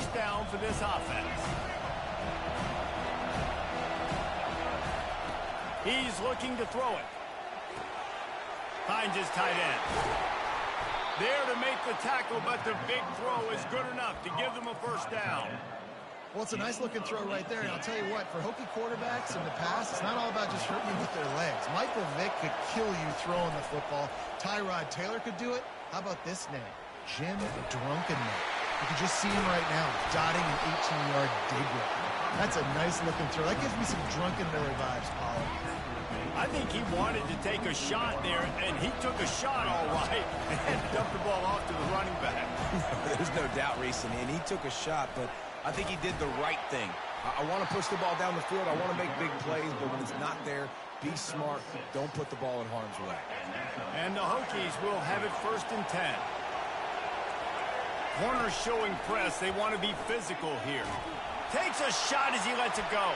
first down for this offense. He's looking to throw it. Finds his tight end. There to make the tackle, but the big throw is good enough to give them a first down. Well, it's a nice-looking throw right there, and I'll tell you what, for Hokie quarterbacks in the past, it's not all about just hurting you with their legs. Michael Vick could kill you throwing the football. Tyrod Taylor could do it. How about this name? Jim Drunkenmate. You can just see him right now, dotting an 18-yard dig route. That's a nice-looking throw. That gives me some Drunken Miller vibes, Pollard. I think he wanted to take a shot there, and he took a shot all right and dumped the ball off to the running back. There's no doubt, Reese, and he took a shot, but I think he did the right thing. I want to push the ball down the field. I want to make big plays, but when it's not there, be smart. Don't put the ball in harm's way. And the Hokies will have it 1st and 10. Corner showing press. They want to be physical here. Takes a shot as he lets it go.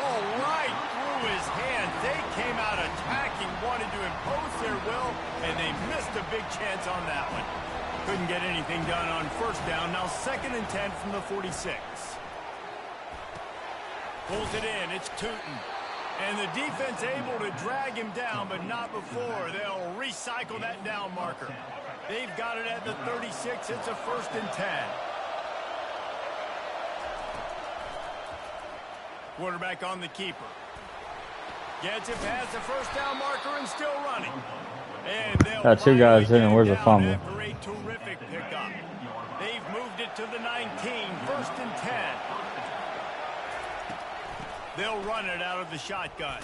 Oh, right through his hand. They came out attacking, wanted to impose their will, and they missed a big chance on that one. Couldn't get anything done on first down. Now 2nd and 10 from the 46. Pulls it in. It's Tootin. And the defense able to drag him down, but not before. They'll recycle that down marker. They've got it at the 36. It's a 1st and 10. Quarterback on the keeper. Gets it past the first down marker and still running. And got 2 guys in, and where's the fumble? After a terrific pickup. They've moved it to the 19. 1st and 10. They'll run it out of the shotgun.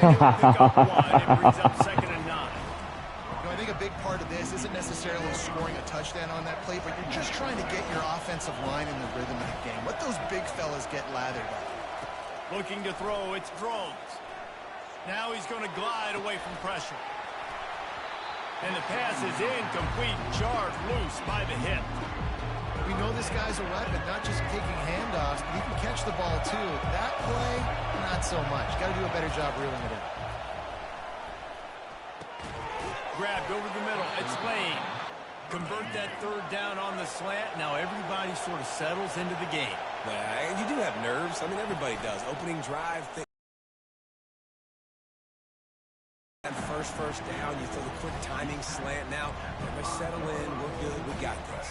And he'll pick up 1. It brings up 2nd and 9. I think a big part of this isn't necessarily scoring a touchdown on that play, but you're just trying to get your offensive line in the rhythm of the game. Let those big fellas get lathered up. Looking to throw, it's Drones. Now he's going to glide away from pressure. And the pass is incomplete, jarred loose by the hip. We know this guy's a weapon, not just kicking handoffs, but he can catch the ball too. That play, not so much. Got to do a better job reeling it in. Grabbed over the middle. It's Lane. Convert that 3rd down on the slant. Now everybody sort of settles into the game. You do have nerves. I mean, everybody does. Opening drive. First down. You throw the quick timing slant. Now, everybody settle in. We're good. We got this.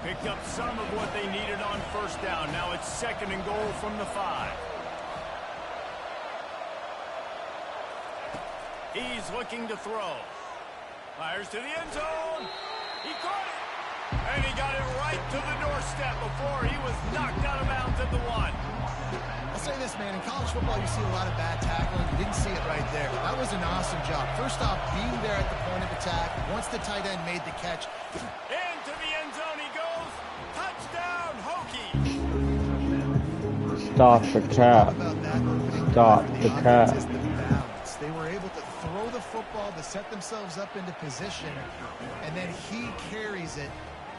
Picked up some of what they needed on first down. Now it's 2nd and goal from the 5. He's looking to throw. Fires to the end zone. He caught it. And he got it right to the doorstep before he was knocked out of bounds at the 1. I'll say this, man. In college football, you see a lot of bad tackling. You didn't see it right there. That was an awesome job. First off, being there at the point of attack. Once the tight end made the catch. Into the end zone he goes. Touchdown, Hokies. Stop the cap. Stop the cap. They were able to throw the football to set themselves up into position, and then he carries it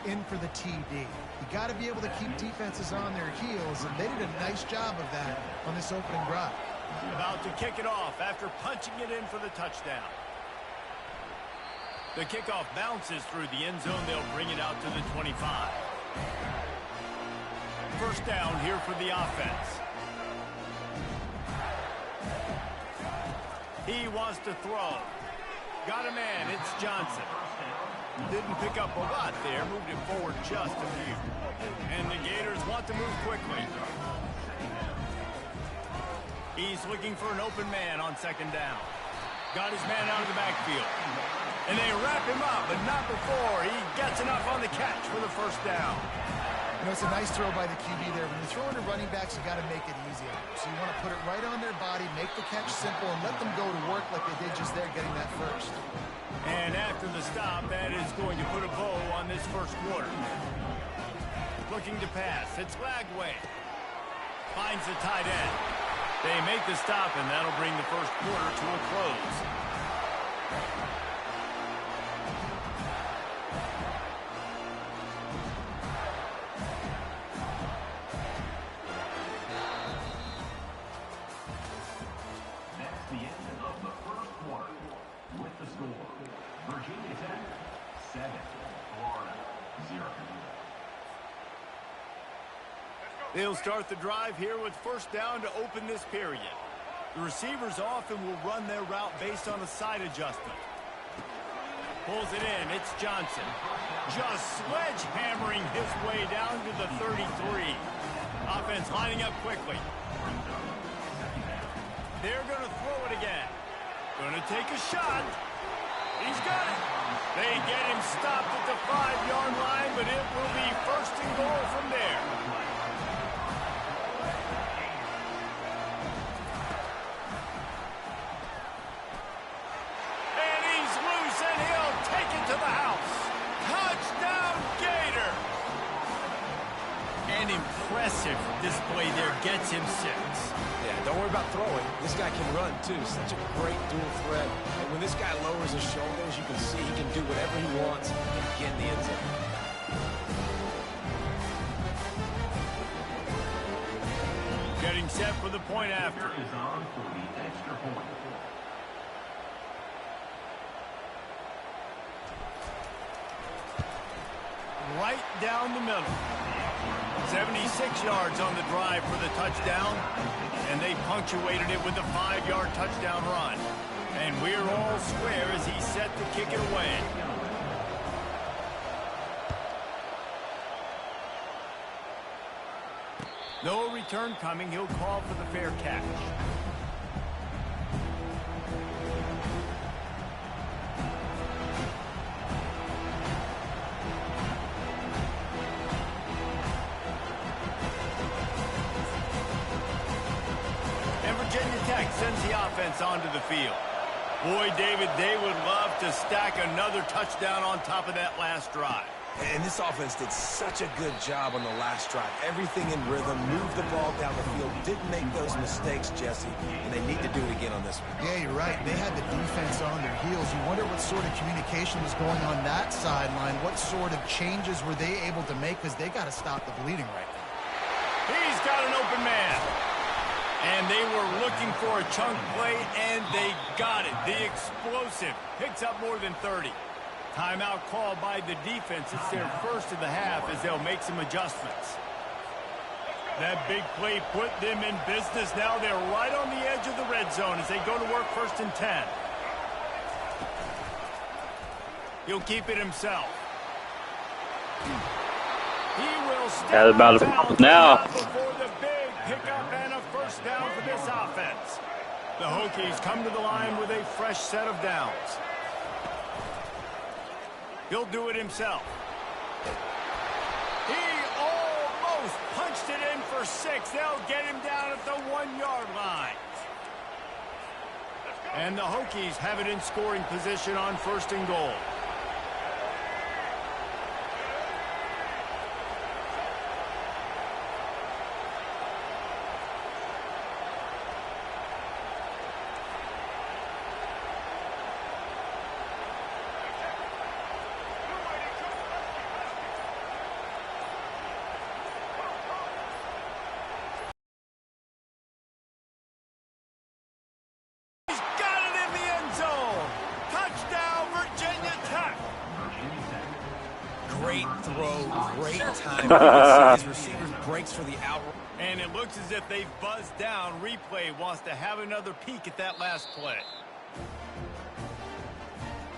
in for the TD. You got to be able to keep defenses on their heels, and they did a nice job of that on this opening drive. About to kick it off after punching it in for the touchdown. The kickoff bounces through the end zone. They'll bring it out to the 25. First down here for the offense. He wants to throw. Got a man. It's Johnson. Didn't pick up a lot there. Moved it forward just a few. And the Gators want to move quickly. He's looking for an open man on 2nd down. Got his man out of the backfield. And they wrap him up, but not before he gets enough on the catch for the first down. You know, it's a nice throw by the QB there. When you're throwing to running backs, you got to make it easy. So you want to put it right on their body, make the catch simple, and let them go to work like they did just there, getting that first. And after the stop, that is going to put a bow on this first quarter. Looking to pass. It's Lagway. Finds the tight end. They make the stop, and that'll bring the first quarter to a close. They'll start the drive here with first down to open this period. The receivers often will run their route based on a side adjustment. Pulls it in. It's Johnson. Just sledgehammering his way down to the 33. Offense lining up quickly. They're going to throw it again. Going to take a shot. He's got it. They get him stopped at the 5-yard line, but it will be first and goal from there. And he's loose, and he'll take it to the house. Touchdown, Gator. An impressive display there gets him 6. Yeah, don't worry about throwing. This guy can run, too. Such a great dual threat. And when this guy lowers his shoulders, you can see he can do whatever he wants and get in the end zone. Getting set for the point after. Right down the middle. 76 yards on the drive for the touchdown, and they punctuated it with a 5-yard touchdown run. And we're all square as he's set to kick it away. No return coming. He'll call for the fair catch. Sends the offense onto the field. Boy, David, they would love to stack another touchdown on top of that last drive. And this offense did such a good job on the last drive. Everything in rhythm, moved the ball down the field, didn't make those mistakes, Jesse, and they need to do it again on this one. Yeah, you're right. They had the defense on their heels. You wonder what sort of communication was going on that sideline. What sort of changes were they able to make, because they got to stop the bleeding right now. He's got an open man. And they were looking for a chunk play, and they got it. The explosive picks up more than 30. Timeout called by the defense. It's their first of the half as they'll make some adjustments. That big play put them in business. Now they're right on the edge of the red zone as they go to work first and 10. He'll keep it himself. He will step about now. Before the big pickup and a first down for this offense. The Hokies come to the line with a fresh set of downs. He'll do it himself. He almost punched it in for 6. They'll get him down at the 1-yard line. And the Hokies have it in scoring position on first and goal. Great throw, great time. His receivers breaks for the out. And it looks as if they've buzzed down. Replay wants to have another peek at that last play.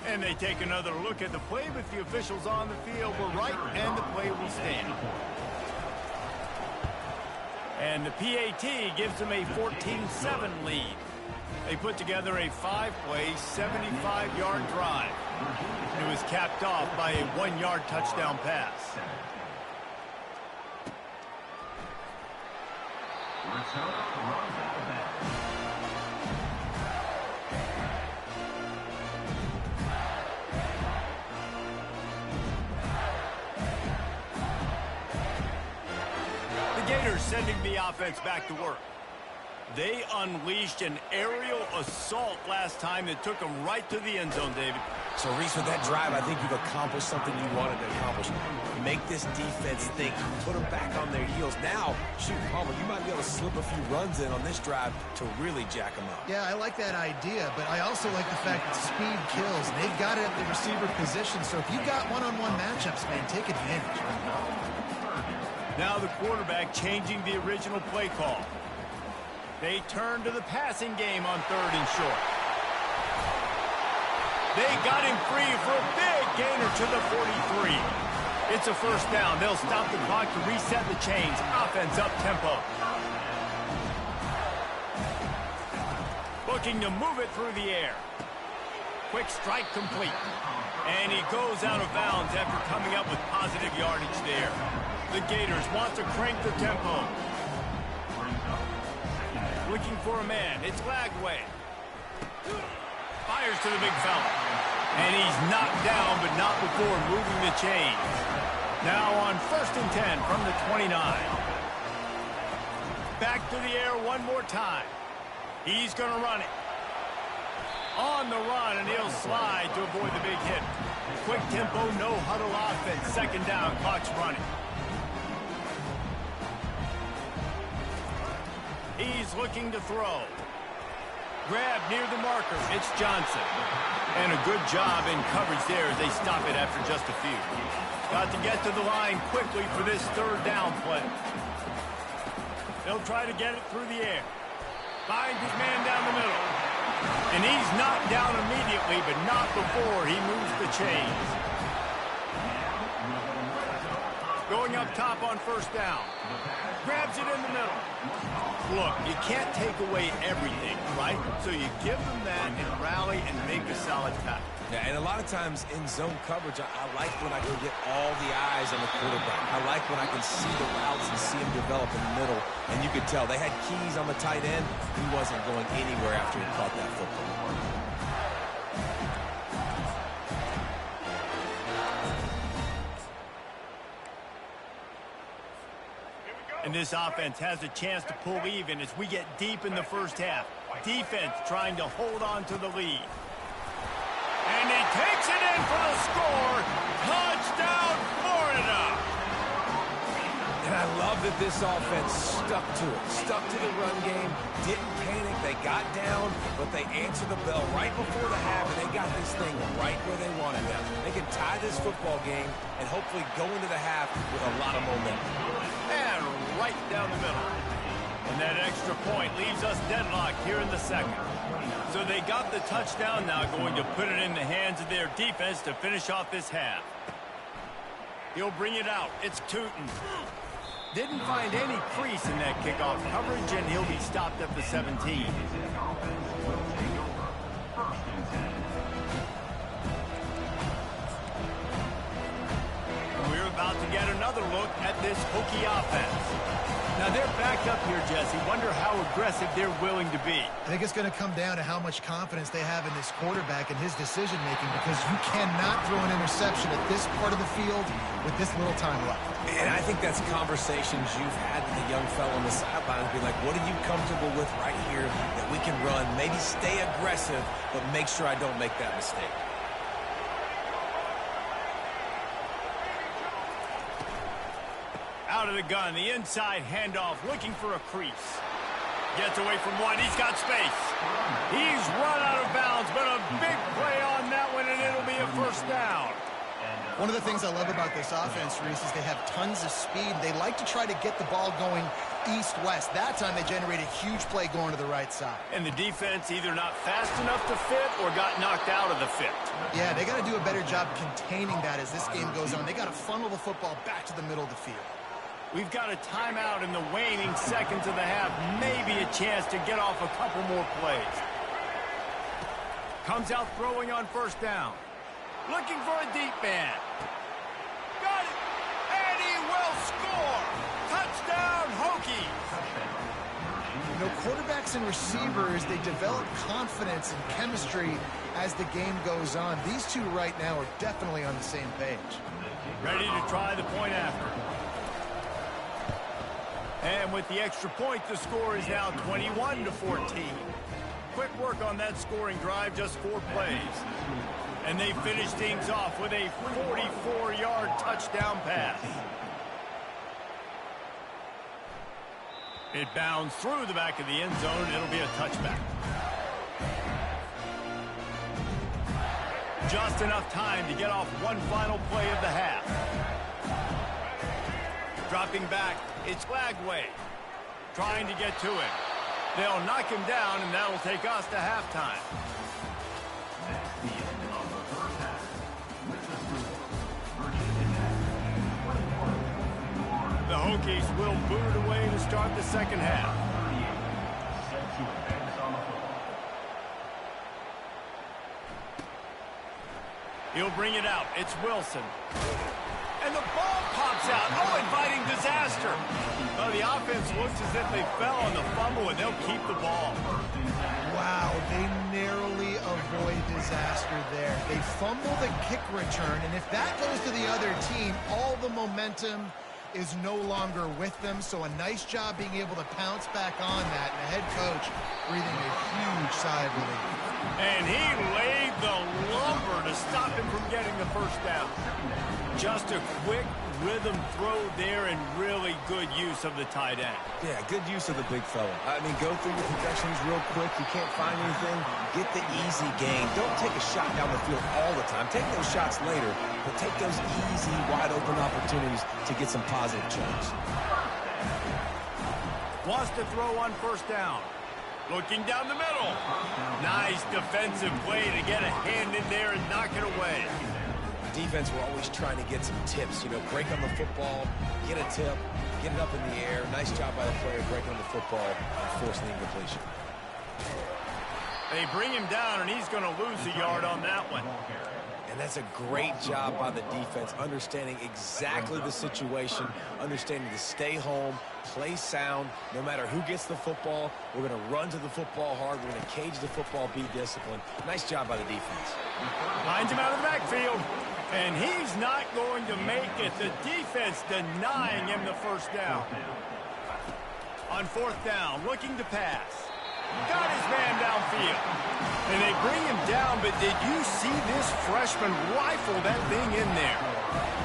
And they take another look at the play, but the officials on the field were right, and the play will stand. And the PAT gives them a 14-7 lead. They put together a 5-play, 75-yard drive. It was capped off by a 1-yard touchdown pass. The Gators sending the offense back to work. They unleashed an aerial assault last time that took them right to the end zone, David. So, Reese, with that drive, I think you've accomplished something you wanted to accomplish. Make this defense think, put them back on their heels. Now, shoot, Palmer, you might be able to slip a few runs in on this drive to really jack them up. Yeah, I like that idea, but I also like the fact that speed kills. They've got it at the receiver position, so if you've got one-on-one matchups, man, take advantage. Now the quarterback changing the original play call. They turn to the passing game on 3rd and short. They got him free for a big gainer to the 43. It's a first down. They'll stop the clock to reset the chains. Offense up tempo. Looking to move it through the air. Quick strike complete. And he goes out of bounds after coming up with positive yardage there. The Gators want to crank the tempo. Looking for a man. It's Lagway. Fires to the big fella. And he's knocked down, but not before moving the chain. Now on 1st and 10 from the 29. Back to the air one more time. He's going to run it. On the run, and he'll slide to avoid the big hit. Quick tempo, no huddle offense. 2nd down, clock's running. He's looking to throw. Grab near the marker. It's Johnson. And a good job in coverage there as they stop it after just a few. Got to get to the line quickly for this 3rd down play. They'll try to get it through the air. Finds his man down the middle. And he's knocked down immediately, but not before he moves the chains. Going up top on 1st down. Grabs it in the middle. Look, you can't take away everything, right? So you give them that and rally and make a solid tackle. Yeah, and a lot of times in zone coverage, I like when I can get all the eyes on the quarterback. I like when I can see the routes and see him develop in the middle. And you could tell they had keys on the tight end. He wasn't going anywhere after he caught that football. And this offense has a chance to pull even as we get deep in the 1st half. Defense trying to hold on to the lead. And he takes it in for the score. Touchdown, Florida! And I love that this offense stuck to it. Stuck to the run game. Didn't panic. They got down, but they answered the bell right before the half, and they got this thing right where they wanted them. They can tie this football game and hopefully go into the half with a lot of momentum. And right down the middle. And that extra point leaves us deadlocked here in the 2nd. So they got the touchdown now, going to put it in the hands of their defense to finish off this half. He'll bring it out. It's Tootin. Didn't find any crease in that kickoff coverage, and he'll be stopped at the 17. We're about to get another look at this Hokie offense. Now they're backed up here, Jesse. Wonder how aggressive they're willing to be. I think it's going to come down to how much confidence they have in this quarterback and his decision-making, because you cannot throw an interception at this part of the field with this little time left. And I think that's conversations you've had with the young fellow on the sidelines. Be like, what are you comfortable with right here that we can run? Maybe stay aggressive, but make sure I don't make that mistake. Out of the gun, the inside handoff, looking for a crease. Gets away from one, he's got space. He's run out of bounds, but a big play on that one, and it'll be a 1st down. One of the things I love about this offense, Reese, is they have tons of speed. They like to try to get the ball going east-west. That time they generate a huge play going to the right side. And the defense either not fast enough to fit or got knocked out of the fit. Yeah, they got to do a better job containing that as this game goes on. They got to funnel the football back to the middle of the field. We've got a timeout in the waning seconds of the half. Maybe a chance to get off a couple more plays. Comes out throwing on 1st down. Looking for a deep man. Got it! And he will score! Touchdown, Hokies! You know, quarterbacks and receivers, they develop confidence and chemistry as the game goes on. These two right now are definitely on the same page. Ready to try the point after. And with the extra point, the score is now 21-14. Quick work on that scoring drive, just 4 plays. And they finish things off with a 44-yard touchdown pass. It bounds through the back of the end zone. It'll be a touchback. Just enough time to get off one final play of the half. Dropping back, it's Lagway. Trying to get to him. They'll knock him down, and that'll take us to halftime. The Hokies will boot it away to start the second half. He'll bring it out. It's Wilson. And the ball pops out. Oh, inviting disaster. Well, the offense looks as if they fell on the fumble, and they'll keep the ball. Wow, they narrowly avoid disaster there. They fumble the kick return, and if that goes to the other team, all the momentum is no longer with them. So a nice job being able to pounce back on that, and the head coach breathing a huge sigh of relief. And he laid the lumber to stop him from getting the first down. Just a quick rhythm throw there and really good use of the tight end. Yeah, good use of the big fella. I mean, go through your progressions real quick. You can't find anything. Get the easy gain. Don't take a shot down the field all the time. Take those shots later, but take those easy, wide-open opportunities to get some positive chunks. Wants to throw on first down. Looking down the middle. Nice defensive play to get a hand in there and knock it away. Defense, we're always trying to get some tips. You know, break on the football, get a tip, get it up in the air. Nice job by the player breaking on the football and forcing the incompletion. They bring him down, and he's going to lose a yard on that one. And that's a great job by the defense, understanding exactly the situation, understanding to stay home, play sound. No matter who gets the football, we're going to run to the football hard. We're going to cage the football, be disciplined. Nice job by the defense. Finds him out of the backfield, and he's not going to make it. The defense denying him the first down. On fourth down, looking to pass. Got his man downfield. And they bring him down, but did you see this freshman rifle that thing in there?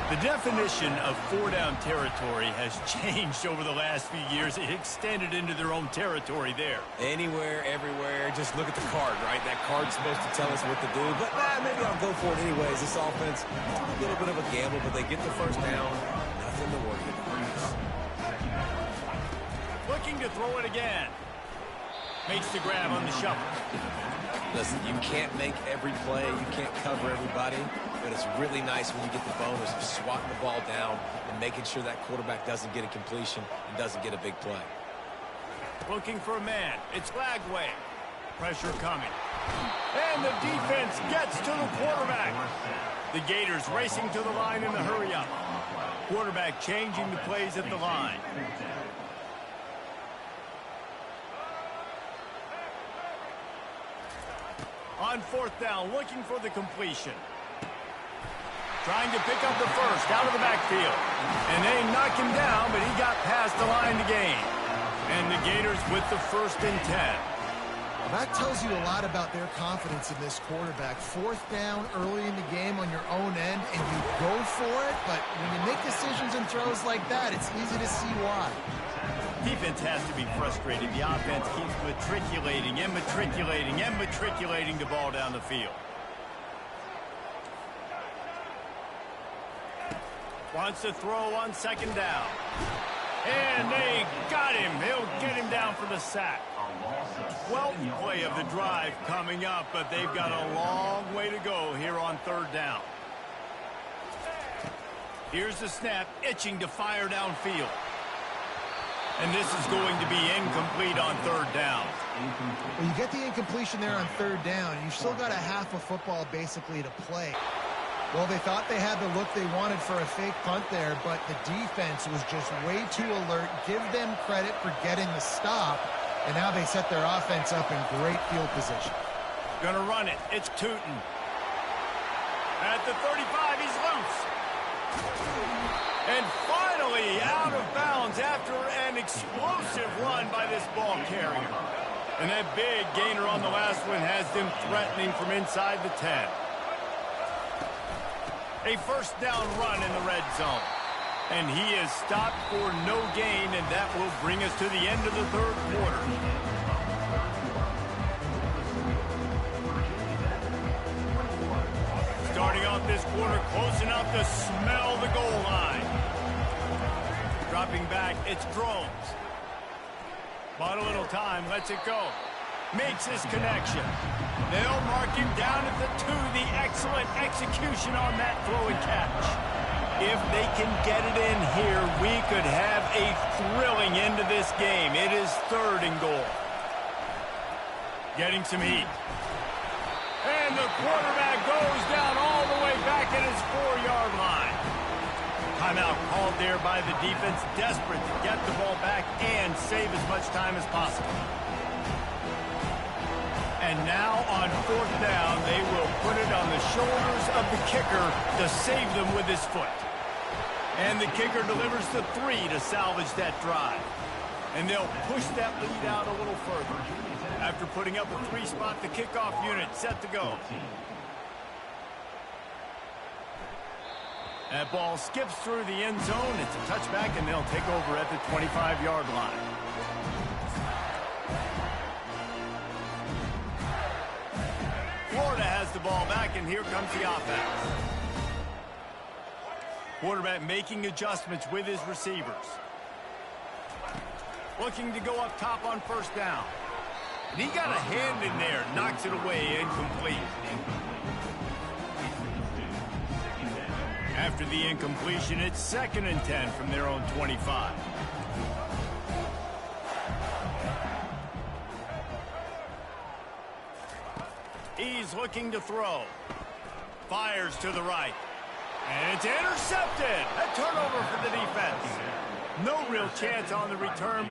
The definition of four-down territory has changed over the last few years. It extended into their own territory there. Anywhere, everywhere, just look at the card, right? That card's supposed to tell us what to do, but maybe I'll go for it anyways. This offense, a little bit of a gamble, but they get the first down. Nothing to worry about. Looking to throw it again. Makes the grab on the shuffle. Listen, you can't make every play. You can't cover everybody. But it's really nice when you get the bonus of swatting the ball down and making sure that quarterback doesn't get a completion and doesn't get a big play. Looking for a man. It's Lagway. Pressure coming. And the defense gets to the quarterback. The Gators racing to the line in the hurry-up. Quarterback changing the plays at the line. On fourth down, looking for the completion. Trying to pick up the first out of the backfield. And they knock him down, but he got past the line to gain. And the Gators with the 1st and 10. Well, that tells you a lot about their confidence in this quarterback. Fourth down early in the game on your own end, and you go for it. But when you make decisions and throws like that, it's easy to see why. Defense has to be frustrated. The offense keeps matriculating and matriculating and matriculating the ball down the field. Wants to throw on second down. And they got him. He'll get him down for the sack. 12th play of the drive coming up, but they've got a long way to go here on third down. Here's the snap, itching to fire downfield. And this is going to be incomplete on third down. Well, you get the incompletion there on third down, and you've still got a half of football basically to play. Well, they thought they had the look they wanted for a fake punt there, but the defense was just way too alert. Give them credit for getting the stop, and now they set their offense up in great field position. Gonna run it. It's Tootin. At the 35, he's loose. And finally out of bounds after an explosive run by this ball carrier. And that big gainer on the last one has them threatening from inside the 10. A first down run in the red zone. And he is stopped for no gain, and that will bring us to the end of the third quarter. Starting off this quarter close enough to smell the goal line. Dropping back, it's Drones. Bought a little time, lets it go. Makes his connection. They'll mark him down at the 2. The excellent execution on that throw and catch. If they can get it in here, we could have a thrilling end to this game. It is 3rd and goal. Getting some heat. And the quarterback goes down all the way back at his 4-yard line. Timeout called there by the defense, desperate to get the ball back and save as much time as possible. And now on 4th down, they will put it on the shoulders of the kicker to save them with his foot. And the kicker delivers the 3 to salvage that drive. And they'll push that lead out a little further. After putting up a 3-spot, the kickoff unit set to go. That ball skips through the end zone. It's a touchback, and they'll take over at the 25-yard line. Florida has the ball back, and here comes the offense. Quarterback making adjustments with his receivers. Looking to go up top on 1st down. And he got a hand in there, knocks it away, incomplete. After the incompletion, it's 2nd and 10 from their own 25. He's looking to throw. Fires to the right. And it's intercepted. A turnover for the defense. No real chance on the return.